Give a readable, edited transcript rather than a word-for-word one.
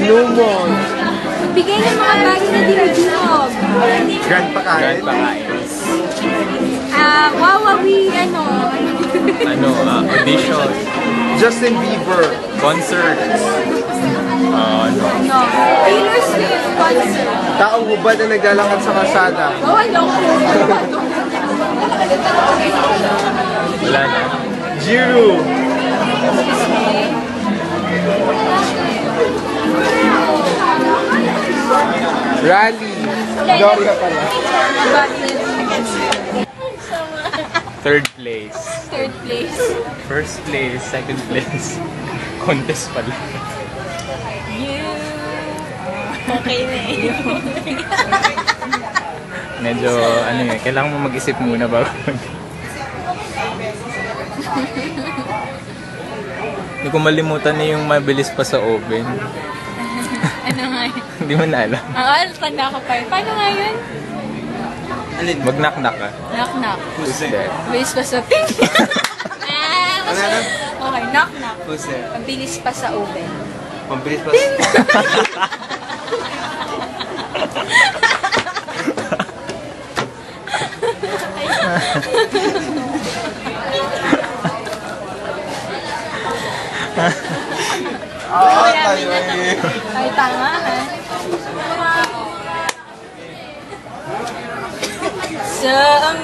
Inumon. Bigay ng mga bagay na dinudurog. Grand pakain. Wawawi, ano. Audition. Justin Bieber. Concerts. No. Taylor Swift concert. Taong hubad na naglalakad sa kalsada. Oh, ano ko. Wala na. Jiru. Rally. Gloria pala. Third place. Third place. First place. Second place. Contest pala. Okay na eh. Medyo, kailangan mo mag-isip muna bago Hindi ko malimutan na yung mabilis pa sa oven. Ano nga yun? Hindi mo na alam. Tanda ko pa yun. Paano nga yun? Mag-knock-knock ka. Knock-knock. Who's there? Mabilis pa sa ping. Okay, knock-knock. Who's there? Mabilis pa sa oven. Pambilis pa. Tayo ay... Ay, tama ha. Sa ang